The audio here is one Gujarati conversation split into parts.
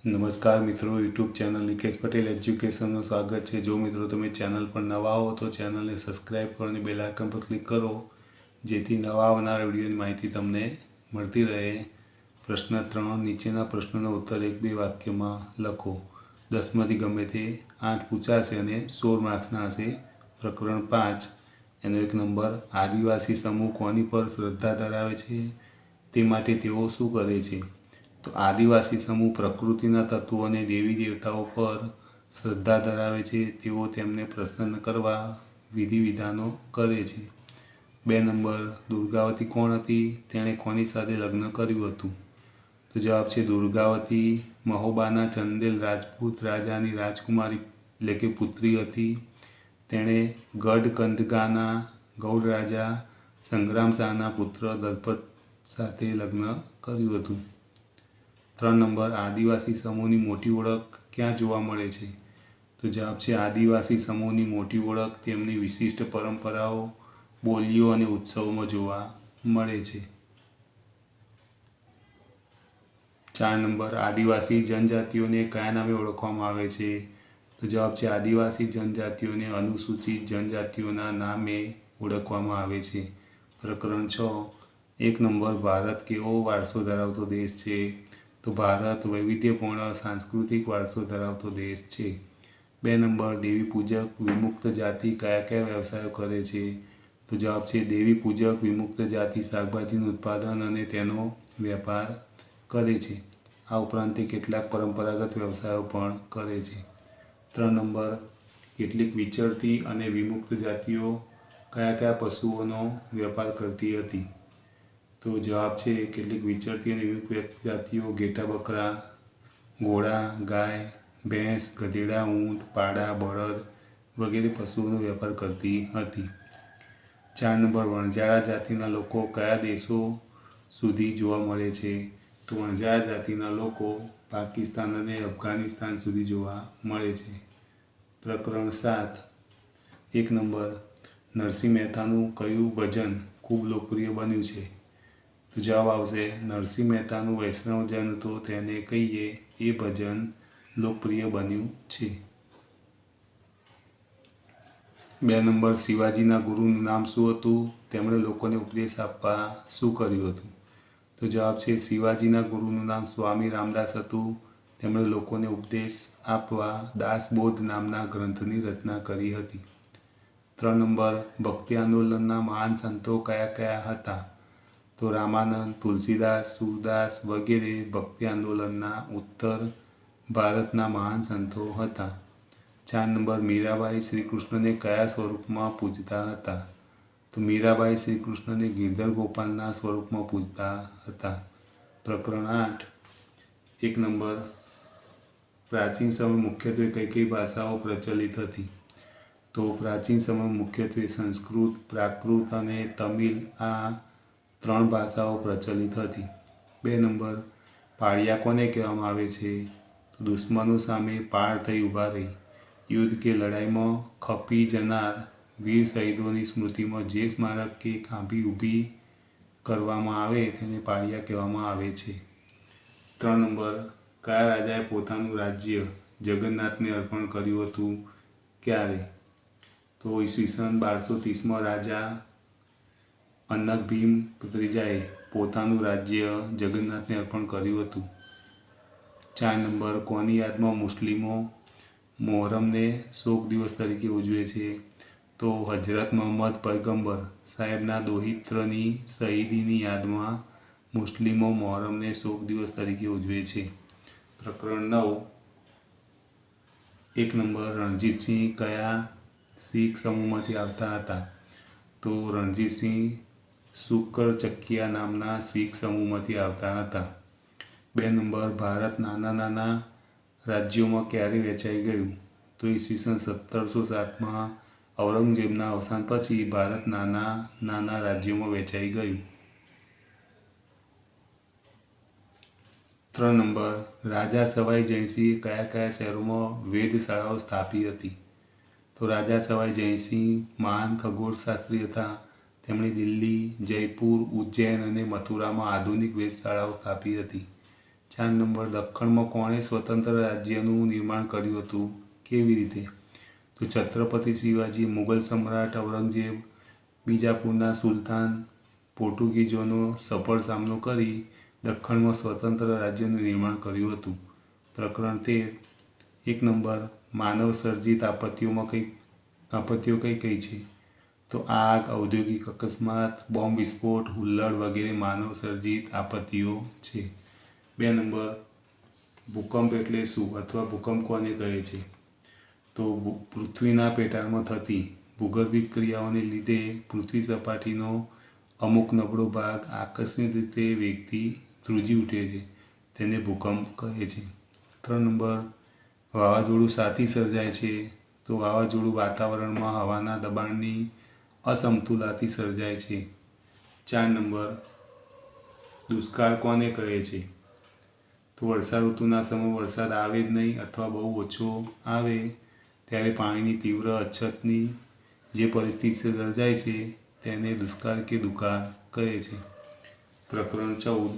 નમસ્કાર મિત્રો, યુટ્યુબ ચેનલ નિકેશ પટેલ એજ્યુકેશનનું સ્વાગત છે। જો મિત્રો તમે ચેનલ પર નવા હો તો ચેનલને સબસ્ક્રાઈબ કરો અને બેલ આઇકન પર ક્લિક કરો, જેથી નવા આવનાર વિડીયોની માહિતી તમને મળતી રહે। પ્રશ્ન 3, નીચેના પ્રશ્નોનો ઉત્તર 1-2 વાક્યમાં લખો। 10માંથી ગમે તે 8 પૂછાશે અને 16 માર્ક્સના હશે। પ્રકરણ 5, એનો 1 નંબર, આદિવાસી સમૂહ કોની પર શ્રદ્ધા ધરાવે છે, તે માટે તેઓ શું કરે છે? તો આદિવાસી સમૂહ પ્રકૃતિના તત્વો અને દેવી દેવતાઓ પર શ્રદ્ધા ધરાવે છે। તેઓ તેમને પ્રસન્ન કરવા વિધિ વિધાનો કરે છે। 2 નંબર, દુર્ગાવતી કોણ હતી? તેણે કોની સાથે લગ્ન કર્યું હતું? તો જવાબ છે દુર્ગાવતી મહોબાના ચંદેલ રાજપૂત રાજાની રાજકુમારી એટલે કે પુત્રી હતી। તેણે ગઢકંડગાના ગૌડ રાજા સંગ્રામ શાહના પુત્ર દલપત સાથે લગ્ન કર્યું હતું। 3 નંબર, આદિવાસી સમૂહની મોટી ઓળખ ક્યાં જોવા મળે છે? તો જવાબ છે આદિવાસી સમૂહની મોટી ઓળખ તેમની વિશિષ્ટ પરંપરાઓ, બોલીઓ અને ઉત્સવોમાં જોવા મળે છે। 4 નંબર, આદિવાસી જનજાતિઓને કયા નામે ઓળખવામાં આવે છે? તો જવાબ છે આદિવાસી જનજાતિઓને અનુસૂચિત જનજાતિઓના નામે ઓળખવામાં આવે છે। પ્રકરણ 6, 1 નંબર, ભારત કેવો વારસો ધરાવતો દેશ છે? તો ભારત વૈવિધ્યપૂર્ણ સાંસ્કૃતિક વારસો ધરાવતો દેશ છે। 2 નંબર, દેવી પૂજક વિમુક્ત જાતિ કયા કયા વ્યવસાયો કરે છે? તો જવાબ છે દેવી પૂજક વિમુક્ત જાતિ શાકભાજીનું ઉત્પાદન અને તેનો વેપાર કરે છે। આ ઉપરાંત તે કેટલાક પરંપરાગત વ્યવસાયો પણ કરે છે। 3 નંબર, કેટલીક વિચરતી અને વિમુક્ત જાતિઓ કયા કયા પશુઓનો વેપાર કરતી હતી? તો જવાબ છે કેટલીક વિચરતી અને વિમુક્ત જાતિઓ ઘેટા બકરા, ઘોડા, ગાય, ભેંસ, ગધેડા, ઊંટ, પાડા, બળદ વગેરે પશુઓનો વેપાર કરતી હતી। 4 નંબર, વણજારા જાતિના લોકો કયા દેશો સુધી જોવા મળે છે? તો વણજારા જાતિના લોકો પાકિસ્તાન અને અફઘાનિસ્તાન સુધી જોવા મળે છે। પ્રકરણ 7, 1 નંબર, નરસિંહ મહેતાનું કયું ભજન ખૂબ લોકપ્રિય બન્યું છે? તો જવાબ આવશે નરસિંહ મહેતાનું વૈષ્ણવજન તો તેને કહીએ એ ભજન લોકપ્રિય બન્યું છે। 2 નંબર, શિવાજીના ગુરુનું નામ શું હતું? તેમણે લોકોને ઉપદેશ આપવા શું કર્યું હતું? તો જવાબ છે શિવાજીના ગુરુનું નામ સ્વામી રામદાસ હતું। તેમણે લોકોને ઉપદેશ આપવા દાસબોધ નામના ગ્રંથની રચના કરી હતી। 3 નંબર, ભક્તિ આંદોલનના મહાન સંતો કયા કયા હતા? તો રામાનંદ, તુલસીદાસ, સૂરદાસ વગેરે ભક્તિ આંદોલનના ઉત્તર ભારતના મહાન સંતો હતા। 4 નંબર, મીરાબાઈ શ્રી કૃષ્ણને કયા સ્વરૂપમાં પૂજતા હતા? તો મીરાબાઈ શ્રી કૃષ્ણને ગિરધર ગોપાલના સ્વરૂપમાં પૂજતા હતા। પ્રકરણ 8, 1 નંબર, પ્રાચીન સમય મુખ્યત્વે કઈ કઈ ભાષાઓ પ્રચલિત હતી? તો પ્રાચીન સમય મુખ્યત્વે સંસ્કૃત, પ્રાકૃત અને તમિલ આ 3 ભાષાઓ પ્રચલિત હતી। 2 નંબર, પાળિયા કોને કહેવામાં આવે છે? તો દુશ્મનો સામે પાળ થઈ ઊભા રહી યુદ્ધ કે લડાઈમાં ખપી જનાર વીર શહીદોની સ્મૃતિમાં જે સ્મારક કે ખાંભી ઊભી કરવામાં આવે તેને પાળિયા કહેવામાં આવે છે। 3 નંબર, કયા રાજાએ પોતાનું રાજ્ય જગન્નાથને અર્પણ કર્યું હતું? ક્યારે? તો ઈસવીસન 1230માં રાજા અનંગભીમ ત્રીજાએ પોતાનું રાજ્ય જગન્નાથને અર્પણ કર્યું હતું। 4 નંબર, કોની યાદમાં મુસ્લિમો મોહરમને શોક દિવસ તરીકે ઉજવે છે? તો હજરત મોહમ્મદ પયગંબર સાહેબના દોહિત્રની શહીદીની યાદમાં મુસ્લિમો મોહરમને શોક દિવસ તરીકે ઉજવે છે। પ્રકરણ 9, 1 નંબર, રણજીતસિંહ કયા શીખ સમૂહમાંથી આવતા હતા? તો રણજીતસિંહ શુકરચકિયા નામના શીખ સમૂહમાંથી આવતા હતા। 2 નંબર, ભારત નાના નાના રાજ્યોમાં ક્યારે વહેંચાઈ ગયું? તો ઈસવીસન 1707માં ઔરંગઝેબના અવસાન પછી ભારત નાના નાના રાજ્યોમાં વહેંચાઈ ગયું। 3 નંબર, રાજા સવાઈ જયસિંહે કયા કયા શહેરોમાં વેધશાળાઓ સ્થાપી હતી? તો રાજા સવાઈ જયસિંહ મહાન ખગોળશાસ્ત્રી હતા। તેમણે દિલ્હી, જયપુર, ઉજ્જૈન અને મથુરામાં આધુનિક વેધશાળાઓ સ્થાપી હતી। 4 નંબર દખ્ખણમાં કોણે સ્વતંત્ર રાજ્યનું નિર્માણ કર્યું હતું? કેવી રીતે? તો છત્રપતિ શિવાજી, મુગલ સમ્રાટ ઔરંગઝેબ, બીજાપુરના સુલતાન પોર્ટુગીઝોનો સફળ સામનો કરી દખ્ખણમાં સ્વતંત્ર રાજ્યનું નિર્માણ કર્યું હતું. પ્રકરણ 13. 1 નંબર માનવ સર્જિત આપત્તિઓ કઈ છે? તો આગ, ઔદ્યોગિક અકસ્માત, બોમ્બ વિસ્ફોટ, હુલ્લડ વગેરે માનવ સર્જિત આપત્તિઓ છે. 2 નંબર ભૂકંપ એટલે શું અથવા ભૂકંપ કોને કહે છે? તો પૃથ્વીના પેટાળમાં થતી ભૂગર્ભિક ક્રિયાઓને લીધે પૃથ્વી સપાટીનો અમુક નબળો ભાગ આકસ્મિક રીતે વેગથી ધ્રુજી ઉઠે છે, તેને ભૂકંપ કહે છે. 3 નંબર વાવાઝોડું શાથી સર્જાય છે? તો વાવાઝોડું વાતાવરણમાં હવાના દબાણની અસમતુલાથી સર્જાય છે. 4 નંબર દુષ્કાળ કોને કહે છે? તો વર્ષા ઋતુના સમયે વરસાદ આવે જ નહીં અથવા બહુ ઓછો આવે ત્યારે પાણીની તીવ્ર અછતની જે પરિસ્થિતિ સર્જાય છે તેને દુષ્કાળ કે દુકાળ કહે છે. પ્રકરણ 14.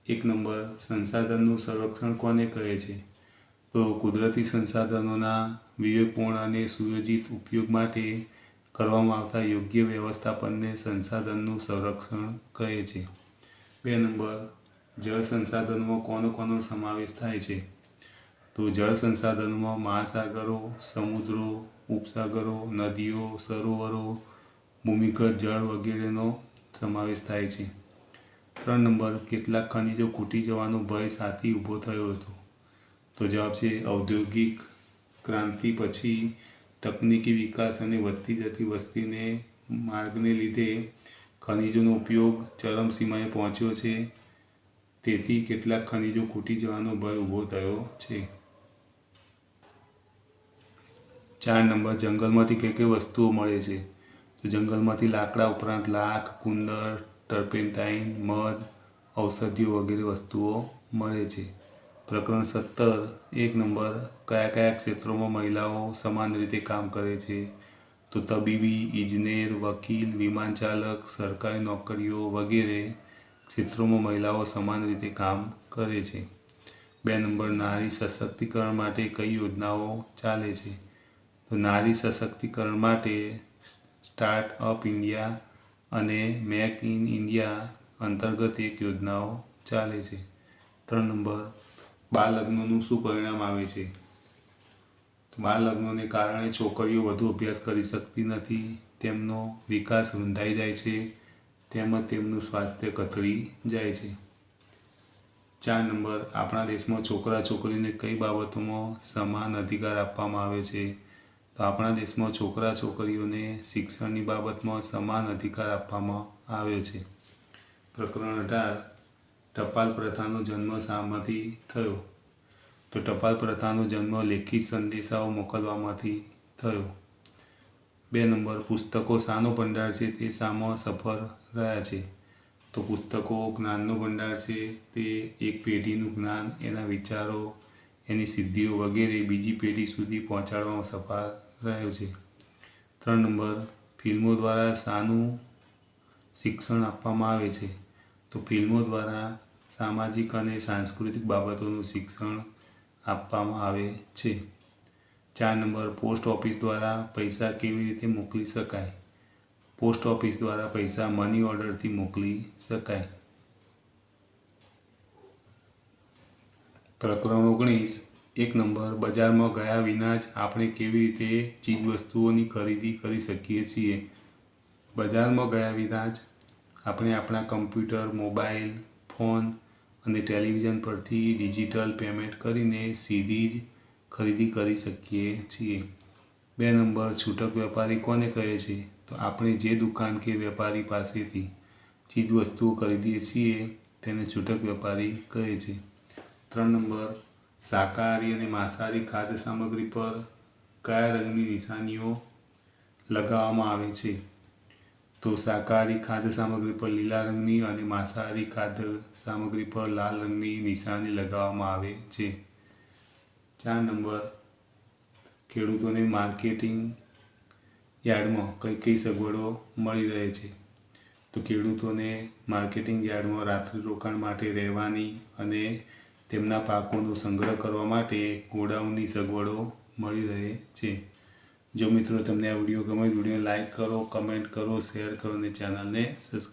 1 નંબર સંસાધનનું સંરક્ષણ કોને કહે છે? તો કુદરતી સંસાધનોના વિવેકપૂર્ણ અને સુયોજિત ઉપયોગ માટે કરવામાં આવતા યોગ્ય વ્યવસ્થાપનને સંસાધનનું સંરક્ષણ કહે છે. 2 નંબર જળ સંસાધનોમાં કોનો સમાવેશ થાય છે? તો જળ સંસાધનોમાં મહાસાગરો, સમુદ્રો, ઉપસાગરો, નદીઓ, સરોવરો, ભૂમિગત જળ વગેરેનો સમાવેશ થાય છે. 3 નંબર કેટલાક ખનિજો ખૂટી જવાનો ભય શાથી ઊભો થયો હતો? તો જવાબ છે ઔદ્યોગિક ક્રાંતિ પછી તકનીકી વિકાસ અને વધતી જતી વસ્તીને માર્ગને લીધે ખનિજોનો ઉપયોગ ચરમસીમાએ પહોંચ્યો છે, તેથી કેટલાક ખનિજો ખૂટી જવાનો ભય ઊભો થયો છે. 4 નંબર જંગલમાંથી કઈ વસ્તુઓ મળે છે? તો જંગલમાંથી લાકડા ઉપરાંત લાખ, કુંદર, ટર્પેન્ટાઇન, મધ, ઔષધિઓ વગેરે વસ્તુઓ મળે છે. પ્રકરણ 17. 1 નંબર કયા ક્ષેત્રોમાં મહિલાઓ સમાન રીતે કામ કરે છે? તો તબીબી, ઇજનેર, વકીલ, વિમાન ચાલક, સરકારી નોકરીઓ વગેરે ક્ષેત્રોમાં મહિલાઓ સમાન રીતે કામ કરે છે. 2 નંબર નારી સશક્તિકરણ માટે કઈ યોજનાઓ ચાલે છે? તો નારી સશક્તિકરણ માટે સ્ટાર્ટ અપ ઇન્ડિયા અને મેક ઇન ઇન્ડિયા અંતર્ગત એક યોજનાઓ ચાલે છે. 3 નંબર બાળ લગ્નનું શું પરિણામ આવે છે? બાળ લગ્નોને કારણે છોકરીઓ વધુ અભ્યાસ કરી શકતી નથી, તેમનો વિકાસ રૂંધાઈ જાય છે, તેમજ તેમનું સ્વાસ્થ્ય કથળી જાય છે. 4 નંબર આપણા દેશમાં છોકરા છોકરીને કઈ બાબતોમાં સમાન અધિકાર આપવામાં આવે છે? તો આપણા દેશમાં છોકરા છોકરીઓને શિક્ષણની બાબતમાં સમાન અધિકાર આપવામાં આવ્યો છે. પ્રકરણ 18. ટપાલ પ્રથાનો જન્મ શામાંથી થયો? તો ટપાલ પ્રથાનો જન્મ લેખિત સંદેશાઓ મોકલવામાંથી થયો. 2 નંબર પુસ્તકો શાનો ભંડાર છે તે શામાં સફળ રહ્યા છે? તો પુસ્તકો જ્ઞાનનો ભંડાર છે, તે એક પેઢીનું જ્ઞાન, એના વિચારો, એની સિદ્ધિઓ વગેરે બીજી પેઢી સુધી પહોંચાડવામાં સફળ રહ્યો છે. 3 નંબર ફિલ્મો દ્વારા શાનું શિક્ષણ આપવામાં આવે છે? તો ફિલ્મો દ્વારા સામાજિક અને સાંસ્કૃતિક બાબતોનું શિક્ષણ આપવામાં આવે છે. 4 નંબર પોસ્ટ ઓફિસ દ્વારા પૈસા કેવી રીતે મોકલી શકાય? પોસ્ટ ઓફિસ દ્વારા પૈસા મની ઓર્ડરથી મોકલી શકાય. પ્રકરણ 19. 1 નંબર બજારમાં ગયા વિના જ આપણે કેવી રીતે ચીજવસ્તુઓની ખરીદી કરી શકીએ છીએ? બજારમાં ગયા વિના જ આપણે આપણા કમ્પ્યુટર, મોબાઈલ ફોન અને ટેલિવિઝન પરથી ડિજિટલ પેમેન્ટ કરીને સીધી જ ખરીદી કરી શકીએ છીએ. 2 નંબર છૂટક વેપારી કોને કહે છે? તો આપણે જે દુકાન કે વેપારી પાસેથી ચીજવસ્તુઓ ખરીદીએ છીએ તેને છૂટક વેપારી કહે છે. 3 નંબર શાકાહારી અને માંસાહારી ખાદ્ય સામગ્રી પર કયા રંગની નિશાનીઓ લગાવવામાં આવે છે? તો શાકાહારી ખાદ્ય સામગ્રી પર લીલા રંગની અને માંસાહારી ખાદ્ય સામગ્રી પર લાલ રંગની નિશાની લગાવવામાં આવે છે. 4 નંબર ખેડૂતોને માર્કેટિંગ યાર્ડમાં કઈ સગવડો મળી રહે છે? તો ખેડૂતોને માર્કેટિંગ યાર્ડમાં રાત્રિ રોકાણ માટે રહેવાની અને તેમના પાકોનો સંગ્રહ કરવા માટે ગોડાઉનની સગવડો મળી રહે છે. જો મિત્રો તમને આ વિડીયો ગમે, વિડીયોને લાઇક કરો, કમેન્ટ કરો, શેર કરો અને ચેનલને સબસ્ક્રાઈબ